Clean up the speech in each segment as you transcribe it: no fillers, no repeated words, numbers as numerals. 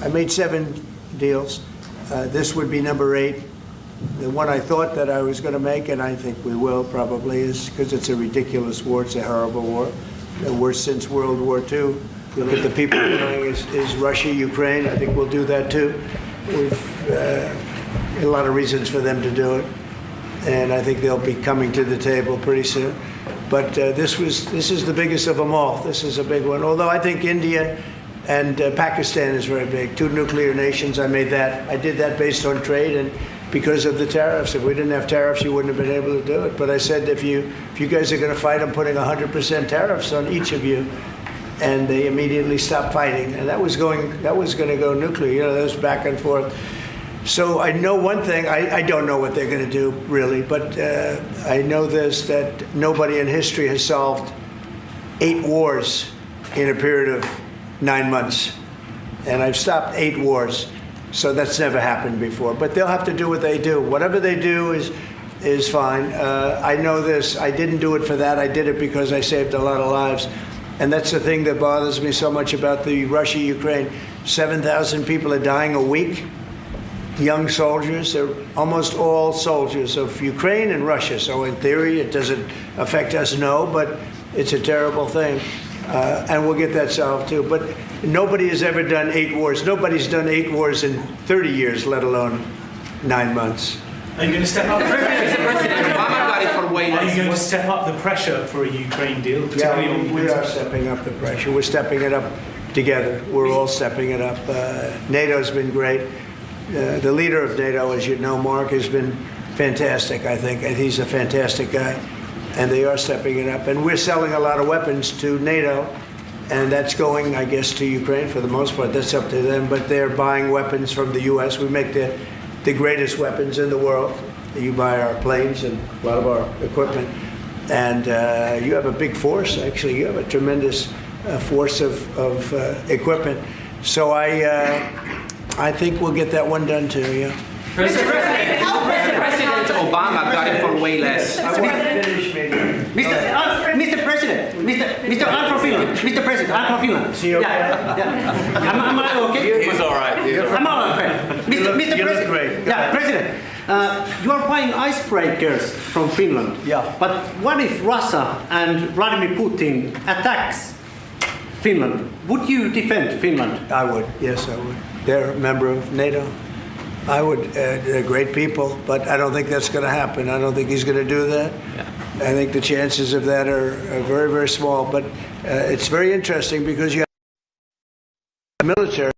I made 7 deals. This would be number 8. The one I thought that I was going to make, and I think we will probably, is because it's a ridiculous war. It's a horrible war, the worst since World War II. You look at the people dying is Russia, Ukraine. I think we'll do that too. We've a lot of reasons for them to do it, and I think they'll be coming to the table pretty soon. But this is the biggest of them all. This is a big one. Although I think India and Pakistan is very big. 2 nuclear nations. I made that. I did that based on trade and because of the tariffs. If we didn't have tariffs, you wouldn't have been able to do it. But I said, if you guys are going to fight, I'm putting 100% tariffs on each of you. And they immediately stopped fighting. And that was going to go nuclear. You know, that was back and forth. So I know one thing. I don't know what they're going to do, really. But I know this, that nobody in history has solved 8 wars in a period of 9 months. And I've stopped 8 wars. So that's never happened before. But they'll have to do what they do. Whatever they do is fine. I know this. I didn't do it for that. I did it because I saved a lot of lives. And that's the thing that bothers me so much about the Russia-Ukraine. 7,000 people are dying a week. Young soldiers. They're almost all soldiers of Ukraine and Russia. So in theory, it doesn't affect us, no. But it's a terrible thing. And we'll get that solved too. But nobody has ever done 8 wars. Nobody's done 8 wars in 30 years, let alone 9 months. Are you going to step up? President Obama got it for way less. Are you going to step up the pressure for a Ukraine deal? Yeah, we are stepping up the pressure. We're stepping it up together. We're all stepping it up. NATO's been great. The leader of NATO, as you know, Mark, has been fantastic, I think. And he's a fantastic guy. And they are stepping it up. And we're selling a lot of weapons to NATO. And that's going, I guess, to Ukraine for the most part. That's up to them. But they're buying weapons from the U.S. We make the greatest weapons in the world. You buy our planes and a lot of our equipment. And you have a big force, actually. You have a tremendous force of equipment. So I think we'll get that one done too, yeah. President Obama got it for way less. I want to finish, maybe. Mr. President, Mr. I'm from Finland. Mr. President, I'm from Finland. See, okay? Yeah. Am I okay? He's all right. I'm all right. Mr. You look President. great. Yeah, President. You are buying icebreakers from Finland. Yeah. But what if Russia and Vladimir Putin attacks Finland? Would you defend Finland? I would. Yes, I would. They're a member of NATO. I would. They're great people, but I don't think that's going to happen. I don't think he's going to do that. Yeah. I think the chances of that are very, very small. But it's very interesting because you have a military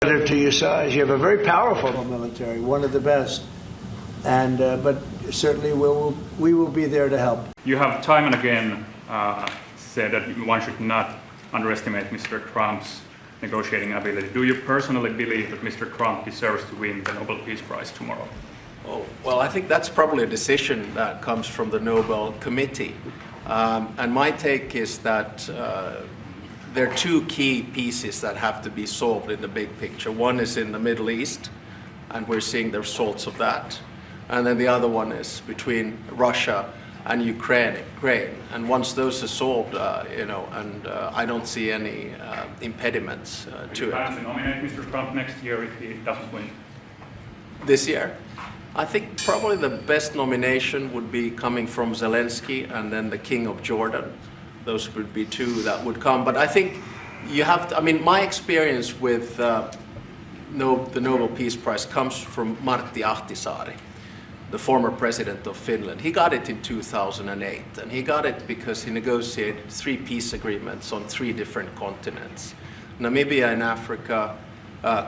to your size. You have a very powerful military, one of the best. And but certainly we will be there to help. You have time and again said that one should not underestimate Mr. Trump's negotiating ability. Do you personally believe that Mr. Trump deserves to win the Nobel Peace Prize tomorrow? Oh, well, I think that's probably a decision that comes from the Nobel Committee. And my take is that there are 2 key pieces that have to be solved in the big picture. One is in the Middle East, and we're seeing the results of that. And then the other one is between Russia and Ukraine. And once those are solved, I don't see any impediments to it. Plan to nominate Mr. Trump next year if he doesn't win? This year? I think probably the best nomination would be coming from Zelensky and then the King of Jordan. Those would be 2 that would come. But I think you have to, my experience with the Nobel Peace Prize comes from Martti Ahtisaari, the former president of Finland. He got it in 2008, and he got it because he negotiated 3 peace agreements on 3 different continents. Namibia in Africa,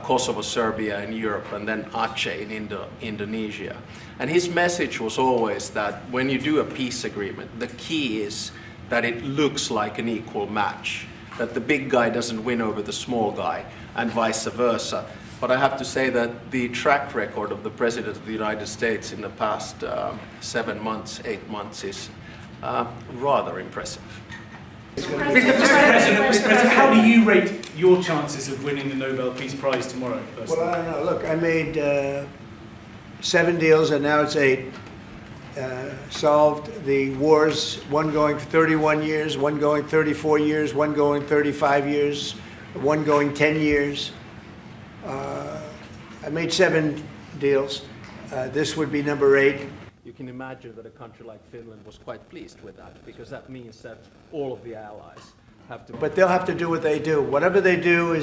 Kosovo, Serbia in Europe, and then Aceh in Indonesia. And his message was always that when you do a peace agreement, the key is that it looks like an equal match, that the big guy doesn't win over the small guy, and vice versa. But I have to say that the track record of the President of the United States in the past 7 months, 8 months is rather impressive. Mr. President, how do you rate your chances of winning the Nobel Peace Prize tomorrow? Well, I don't know. Look, I made 7 deals, and now it's 8. Solved the wars, one going for 31 years, one going 34 years, one going 35 years, one going 10 years. I made 7 deals. This would be number 8. You can imagine that a country like Finland was quite pleased with that, because that means that all of the allies have to... But they'll have to do what they do. Whatever they do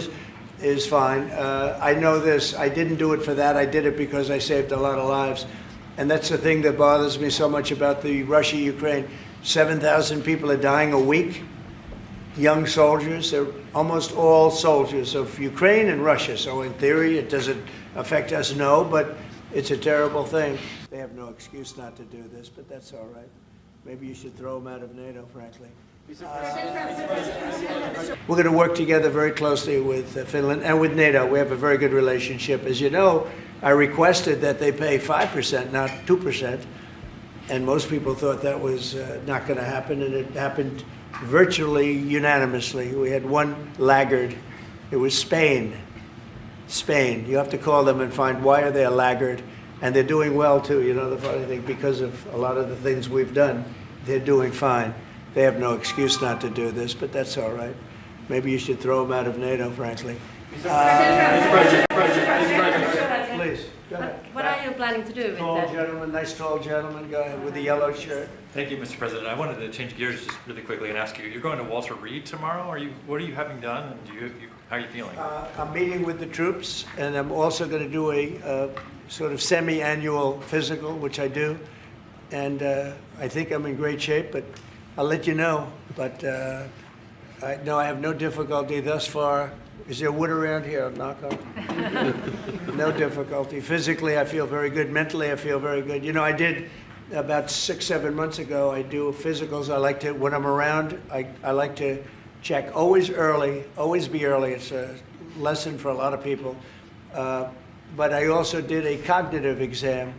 is fine. I know this. I didn't do it for that. I did it because I saved a lot of lives. And that's the thing that bothers me so much about the Russia-Ukraine. 7,000 people are dying a week. Young soldiers. They're almost all soldiers of Ukraine and Russia. So in theory, it doesn't affect us, no, but it's a terrible thing. They have no excuse not to do this, but that's all right. Maybe you should throw them out of NATO, frankly. We're going to work together very closely with Finland and with NATO. We have a very good relationship. As you know, I requested that they pay 5%, not 2%. And most people thought that was not going to happen, and it happened virtually unanimously. We had one laggard. It was Spain. Spain. You have to call them and find why are they a laggard. And they're doing well, too. You know, the funny thing, because of a lot of the things we've done, they're doing fine. They have no excuse not to do this, but that's all right. Maybe you should throw them out of NATO, frankly. Please, go ahead. What are you planning to do with Tall that? gentleman, nice tall gentleman, go ahead, with the yellow shirt. Thank you, Mr. President. I wanted to change gears just really quickly and ask you, you're going to Walter Reed tomorrow? What are you having done, and how are you feeling? I'm meeting with the troops, and I'm also going to do a sort of semi-annual physical, which I do. And I think I'm in great shape, but I'll let you know. But I have no difficulty thus far. Is there wood around here? I'll knock on. No difficulty. Physically, I feel very good. Mentally, I feel very good. You know, I did about 6-7 months ago. I do physicals. I like to, when I'm around, I like to check always early, always be early. It's a lesson for a lot of people. But I also did a cognitive exam,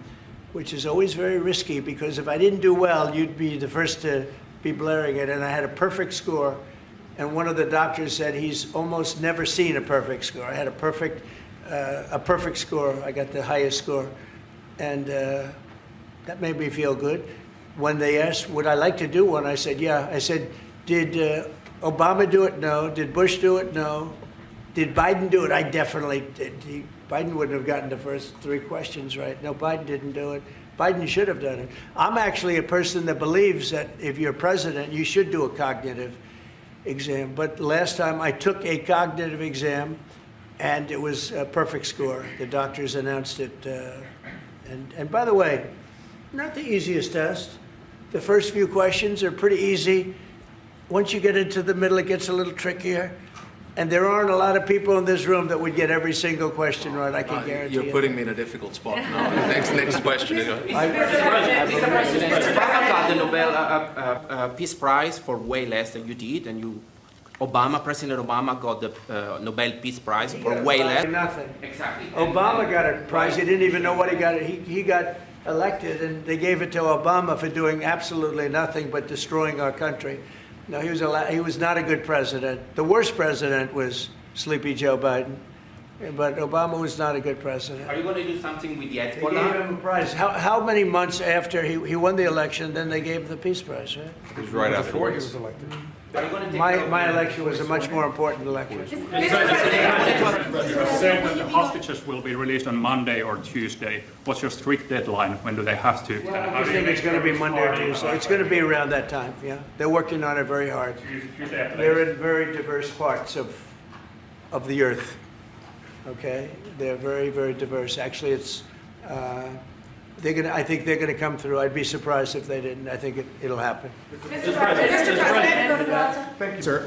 which is always very risky, because if I didn't do well, you'd be the first to be blaring it. And I had a perfect score. And one of the doctors said he's almost never seen a perfect score. I had a perfect score. I got the highest score. And that made me feel good. When they asked, would I like to do one, I said, yeah. I said, did Obama do it? No. Did Bush do it? No. Did Biden do it? I definitely did. Biden wouldn't have gotten the first 3 questions right. No, Biden didn't do it. Biden should have done it. I'm actually a person that believes that if you're president, you should do a cognitive exam. But last time I took a cognitive exam, and it was a perfect score. The doctors announced it. And by the way, not the easiest test. The first few questions are pretty easy. Once you get into the middle, it gets a little trickier. And there aren't a lot of people in this room that would get every single question right, I can guarantee you. You're putting me in a difficult spot now. Next question. Mr. President, Obama got the Nobel Peace Prize for way less than you did, and President Obama got the Nobel Peace Prize for way less. Nothing. Exactly. Obama got a prize. He didn't even know what he got. He got elected, and they gave it to Obama for doing absolutely nothing but destroying our country. No, he was not a good president. The worst president was Sleepy Joe Biden, but Obama was not a good president. Are you going to do something with the They gave Hezbollah? him a prize. How many months after he won the election, then they gave him the Peace Prize, right? It was right after he was elected. Are you going to take My election was a much more important election. You said that the hostages will be released on Monday or Tuesday. What's your strict deadline? When do they have to? I think it's going to be Monday or Tuesday. It's going to be around that time, yeah. They're working on it very hard. They're in very diverse parts of the earth, okay? They're very, very diverse. Actually, it's, I think they're going to come through. I'd be surprised if they didn't. I think it'll happen. Mr. President. Thank you, sir.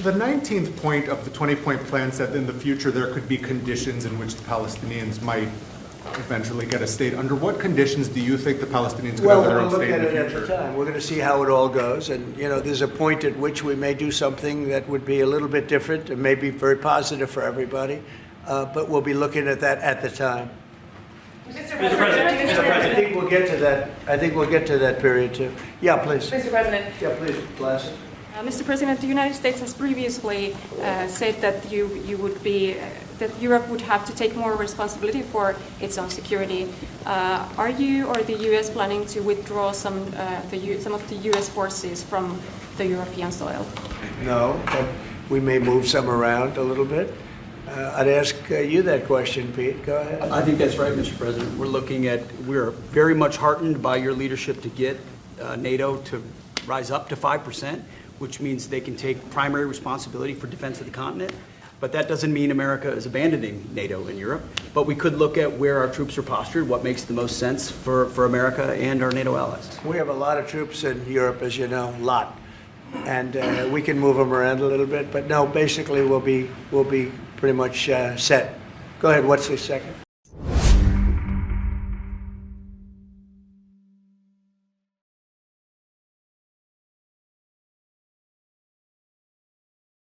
The 19th point of the 20-point plan said that in the future there could be conditions in which the Palestinians might eventually get a state. Under what conditions do you think the Palestinians could have their own state in the We're going to look at it at the future? time. We're going to see how it all goes. And, you know, there's a point at which we may do something that would be a little bit different and may be very positive for everybody. But we'll be looking at that at the time. Mr. President. I think we'll get to that. I think we'll get to that period too. Yeah, please. Mr. President. Yeah, please, Blas. Mr. President, the United States has previously said that you would be that Europe would have to take more responsibility for its own security. Are you or the U.S. planning to withdraw some of the U.S. forces from the European soil? No, but we may move some around a little bit. I'd ask you that question, Pete. Go ahead. I think that's right, Mr. President. We're very much heartened by your leadership to get NATO to rise up to 5%, which means they can take primary responsibility for defense of the continent. But that doesn't mean America is abandoning NATO in Europe. But we could look at where our troops are postured, what makes the most sense for America and our NATO allies. We have a lot of troops in Europe, as you know, a lot. And we can move them around a little bit. But no, basically we'll be pretty much set. Go ahead, what's the second?